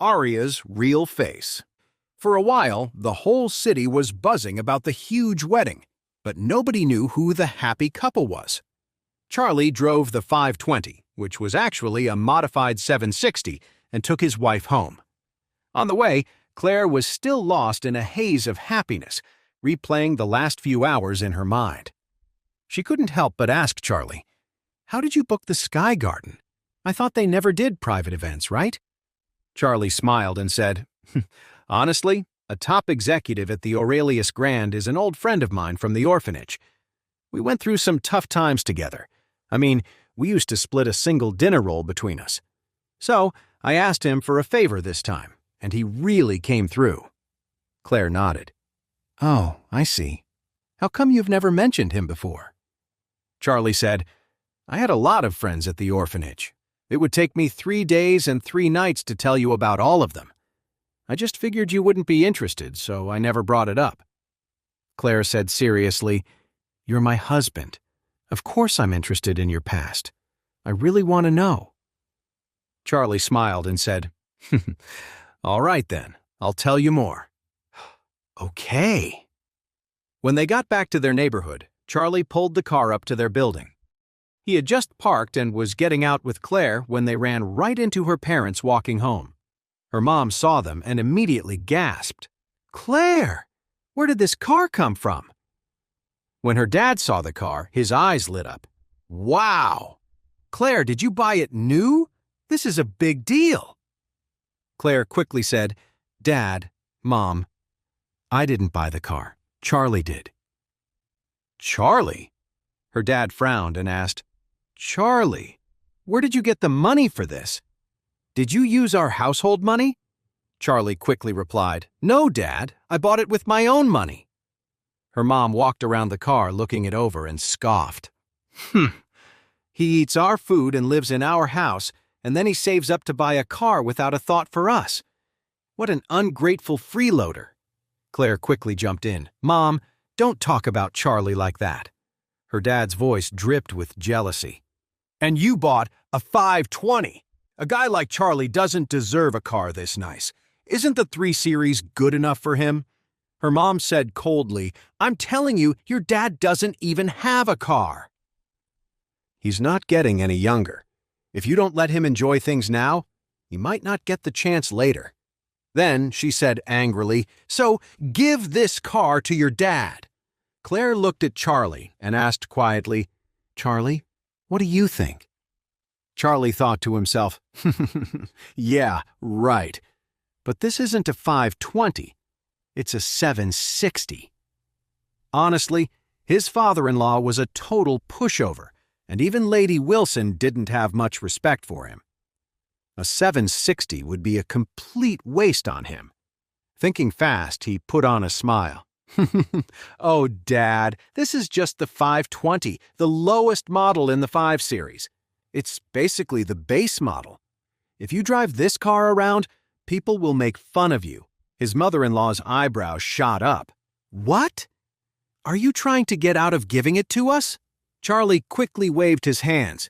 Aria's real face. For a while, the whole city was buzzing about the huge wedding, but nobody knew who the happy couple was. Charlie drove the 520, which was actually a modified 760, and took his wife home. On the way, Claire was still lost in a haze of happiness, replaying the last few hours in her mind. She couldn't help but ask Charlie, "How did you book the Sky Garden? I thought they never did private events, right?" Charlie smiled and said, "Honestly, a top executive at the Aurelius Grand is an old friend of mine from the orphanage. We went through some tough times together. I mean, we used to split a single dinner roll between us. So I asked him for a favor this time, and he really came through." Claire nodded. "Oh, I see. How come you've never mentioned him before?" Charlie said, "I had a lot of friends at the orphanage. It would take me 3 days and 3 nights to tell you about all of them. I just figured you wouldn't be interested, so I never brought it up." Claire said seriously, "You're my husband. Of course I'm interested in your past. I really want to know." Charlie smiled and said, "All right then, I'll tell you more." "Okay." When they got back to their neighborhood, Charlie pulled the car up to their building. He had just parked and was getting out with Claire when they ran right into her parents walking home. Her mom saw them and immediately gasped, "Claire, where did this car come from?" When her dad saw the car, his eyes lit up. "Wow! Claire, did you buy it new? This is a big deal." Claire quickly said, "Dad, Mom, I didn't buy the car. Charlie did." "Charlie?" Her dad frowned and asked, "Charlie, where did you get the money for this? Did you use our household money?" Charlie quickly replied, "No, Dad, I bought it with my own money." Her mom walked around the car looking it over and scoffed. He eats our food and lives in our house, and then he saves up to buy a car without a thought for us. What an ungrateful freeloader." Claire quickly jumped in. "Mom, don't talk about Charlie like that." Her dad's voice dripped with jealousy. "And you bought a 520. A guy like Charlie doesn't deserve a car this nice. Isn't the 3 Series good enough for him?" Her mom said coldly, "I'm telling you, your dad doesn't even have a car." "He's not getting any younger. If you don't let him enjoy things now, he might not get the chance later." Then she said angrily, "So give this car to your dad." Claire looked at Charlie and asked quietly, "Charlie, what do you think?" Charlie thought to himself, "Yeah, right. But this isn't a 520. It's a 760. Honestly, his father-in-law was a total pushover, and even Lady Wilson didn't have much respect for him. A 760 would be a complete waste on him. Thinking fast, he put on a smile. "Oh, Dad, this is just the 520, the lowest model in the 5 Series. It's basically the base model. If you drive this car around, people will make fun of you." His mother-in-law's eyebrows shot up. "What? Are you trying to get out of giving it to us?" Charlie quickly waved his hands.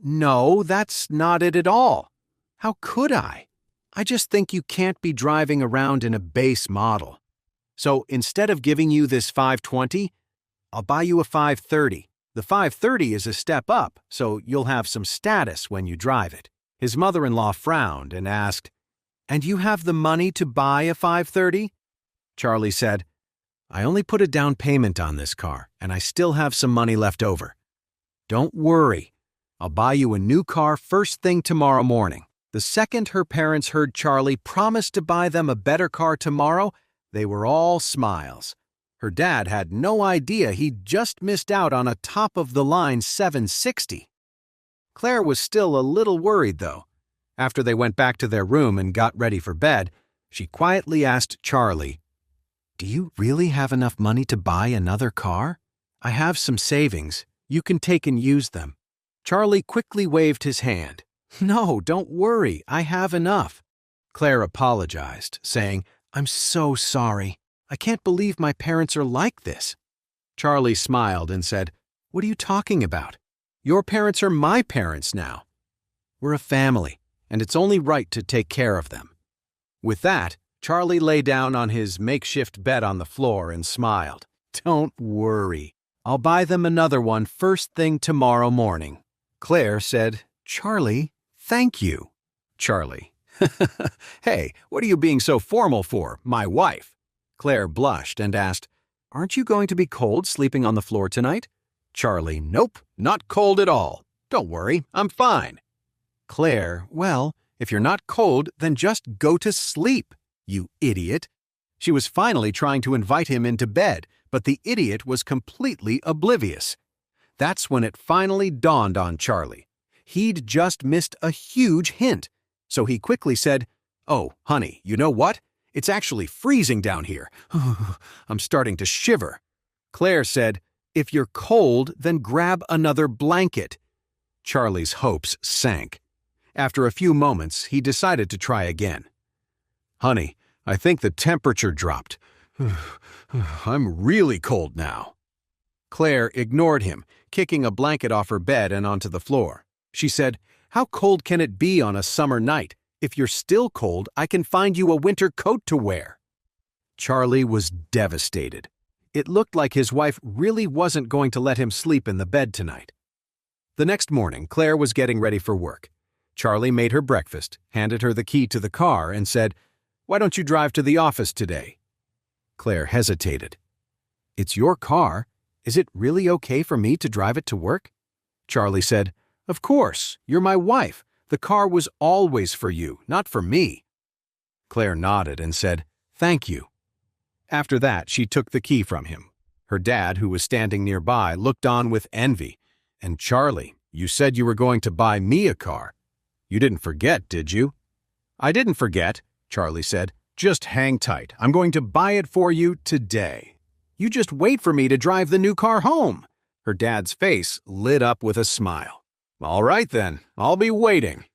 "No, that's not it at all. How could I? I just think you can't be driving around in a base model. So instead of giving you this 520, I'll buy you a 530. The 530 is a step up, so you'll have some status when you drive it." His mother-in-law frowned and asked, "And you have the money to buy a 530? Charlie said, "I only put a down payment on this car, and I still have some money left over. Don't worry. I'll buy you a new car first thing tomorrow morning." The second her parents heard Charlie promise to buy them a better car tomorrow, they were all smiles. Her dad had no idea he'd just missed out on a top-of-the-line 760. Claire was still a little worried, though. After they went back to their room and got ready for bed, she quietly asked Charlie, "Do you really have enough money to buy another car? I have some savings. You can take and use them." Charlie quickly waved his hand. "No, don't worry. I have enough." Claire apologized, saying, "I'm so sorry. I can't believe my parents are like this." Charlie smiled and said, "What are you talking about? Your parents are my parents now. We're a family, and it's only right to take care of them." With that, Charlie lay down on his makeshift bed on the floor and smiled. "Don't worry. I'll buy them another one first thing tomorrow morning." Claire said, "Charlie, thank you." Charlie, "Hey, what are you being so formal for, my wife?" Claire blushed and asked, "Aren't you going to be cold sleeping on the floor tonight?" Charlie, "Nope, not cold at all. Don't worry, I'm fine." Claire, "Well, if you're not cold, then just go to sleep, you idiot." She was finally trying to invite him into bed, but the idiot was completely oblivious. That's when it finally dawned on Charlie. He'd just missed a huge hint. So he quickly said, "Oh, honey, you know what? It's actually freezing down here. I'm starting to shiver." Claire said, "If you're cold, then grab another blanket." Charlie's hopes sank. After a few moments, he decided to try again. "Honey, I think the temperature dropped. I'm really cold now." Claire ignored him, kicking a blanket off her bed and onto the floor. She said, "How cold can it be on a summer night? If you're still cold, I can find you a winter coat to wear." Charlie was devastated. It looked like his wife really wasn't going to let him sleep in the bed tonight. The next morning, Claire was getting ready for work. Charlie made her breakfast, handed her the key to the car, and said, "Why don't you drive to the office today?" Claire hesitated. "It's your car. Is it really okay for me to drive it to work?" Charlie said, "Of course, you're my wife. The car was always for you, not for me." Claire nodded and said, "Thank you." After that, she took the key from him. Her dad, who was standing nearby, looked on with envy. "And Charlie, you said you were going to buy me a car. You didn't forget, did you?" "I didn't forget," Charlie said. "Just hang tight. I'm going to buy it for you today. You just wait for me to drive the new car home." Her dad's face lit up with a smile. "All right then, I'll be waiting."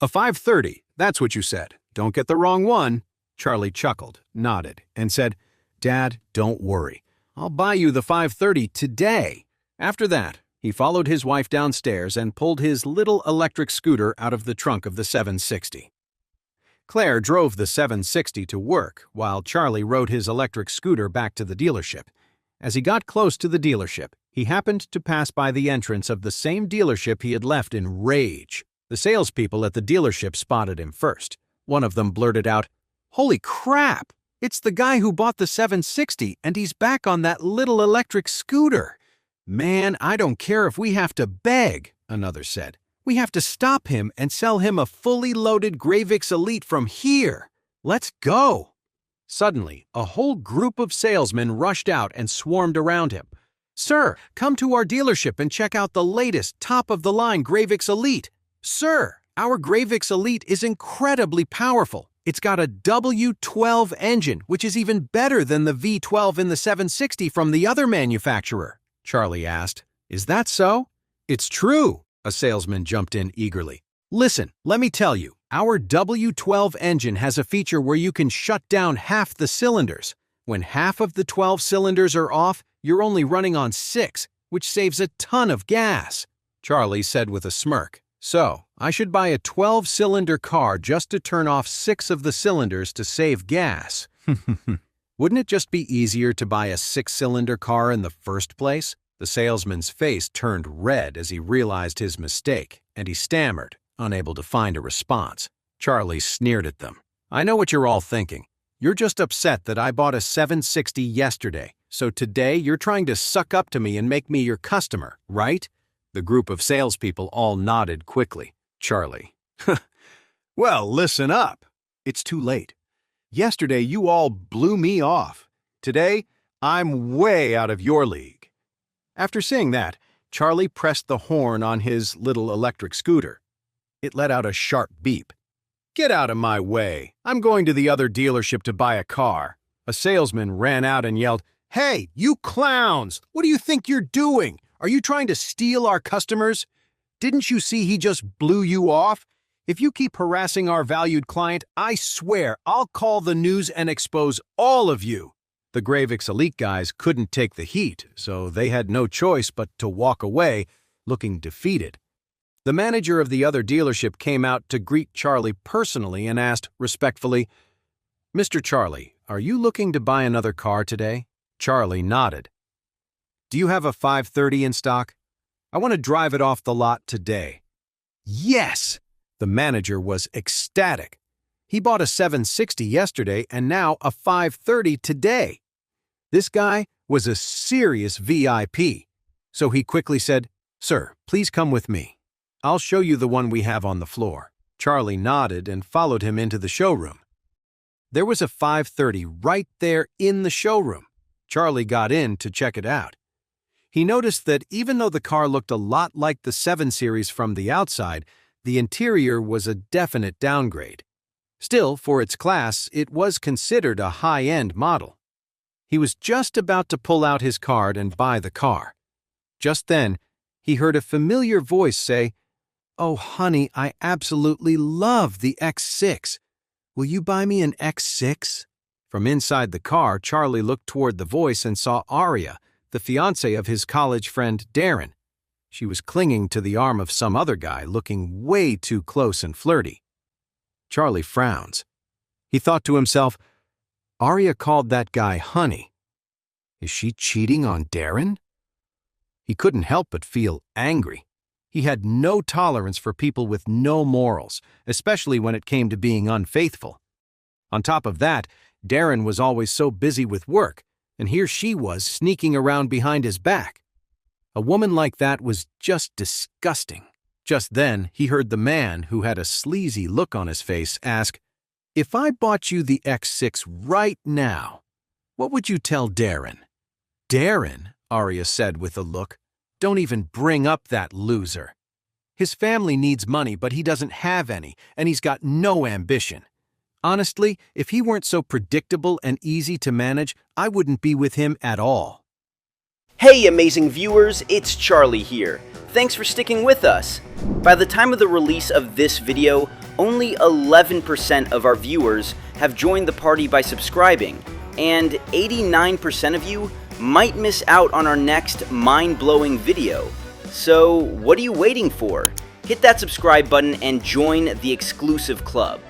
"A 5:30, that's what you said. Don't get the wrong one." Charlie chuckled, nodded, and said, "Dad, don't worry. I'll buy you the 5:30 today." After that, he followed his wife downstairs and pulled his little electric scooter out of the trunk of the 760. Claire drove the 760 to work, while Charlie rode his electric scooter back to the dealership. As he got close to the dealership, he happened to pass by the entrance of the same dealership he had left in rage. The salespeople at the dealership spotted him first. One of them blurted out, "Holy crap! It's the guy who bought the 760, and he's back on that little electric scooter." "Man, I don't care if we have to beg," another said. "We have to stop him and sell him a fully loaded Gravix Elite from here. Let's go." Suddenly, a whole group of salesmen rushed out and swarmed around him. "Sir, come to our dealership and check out the latest, top-of-the-line Gravix Elite. Sir, our Gravix Elite is incredibly powerful. It's got a W12 engine, which is even better than the V12 in the 760 from the other manufacturer." Charlie asked, "Is that so?" "It's true," a salesman jumped in eagerly. "Listen, let me tell you, our W12 engine has a feature where you can shut down half the cylinders. When half of the 12 cylinders are off, you're only running on 6, which saves a ton of gas." Charlie said with a smirk, "So, I should buy a 12-cylinder car just to turn off 6 of the cylinders to save gas. Wouldn't it just be easier to buy a 6-cylinder car in the first place?" The salesman's face turned red as he realized his mistake, and he stammered, unable to find a response. Charlie sneered at them. "I know what you're all thinking. You're just upset that I bought a 760 yesterday, so today you're trying to suck up to me and make me your customer, right?" The group of salespeople all nodded quickly. Charlie, "Well, listen up. It's too late. Yesterday you all blew me off. Today, I'm way out of your league." After saying that, Charlie pressed the horn on his little electric scooter. It let out a sharp beep. "Get out of my way. I'm going to the other dealership to buy a car." A salesman ran out and yelled, "Hey, you clowns! What do you think you're doing? Are you trying to steal our customers? Didn't you see he just blew you off? If you keep harassing our valued client, I swear I'll call the news and expose all of you." The Gravix Elite guys couldn't take the heat, so they had no choice but to walk away, looking defeated. The manager of the other dealership came out to greet Charlie personally and asked respectfully, "Mr. Charlie, are you looking to buy another car today?" Charlie nodded. "Do you have a 530 in stock? I want to drive it off the lot today." Yes! The manager was ecstatic. He bought a 760 yesterday and now a 530 today. This guy was a serious VIP, so he quickly said, "Sir, please come with me. I'll show you the one we have on the floor." Charlie nodded and followed him into the showroom. There was a 530 right there in the showroom. Charlie got in to check it out. He noticed that even though the car looked a lot like the 7 Series from the outside, the interior was a definite downgrade. Still, for its class, it was considered a high-end model. He was just about to pull out his card and buy the car. Just then, he heard a familiar voice say, "Oh, honey, I absolutely love the X6. Will you buy me an X6? From inside the car, Charlie looked toward the voice and saw Aria, the fiancée of his college friend Darren. She was clinging to the arm of some other guy, looking way too close and flirty. Charlie frowns. He thought to himself, Aria called that guy honey. Is she cheating on Darren? He couldn't help but feel angry. He had no tolerance for people with no morals, especially when it came to being unfaithful. On top of that, Darren was always so busy with work, and here she was sneaking around behind his back. A woman like that was just disgusting. Just then, he heard the man, who had a sleazy look on his face, ask, "If I bought you the X6 right now, what would you tell Darren?" "Darren," Aria said with a look, "don't even bring up that loser. His family needs money, but he doesn't have any, and he's got no ambition. Honestly, if he weren't so predictable and easy to manage, I wouldn't be with him at all." Hey amazing viewers, it's Charlie here. Thanks for sticking with us. By the time of the release of this video, only 11% of our viewers have joined the party by subscribing, and 89% of you might miss out on our next mind-blowing video. So what are you waiting for? Hit that subscribe button and join the exclusive club.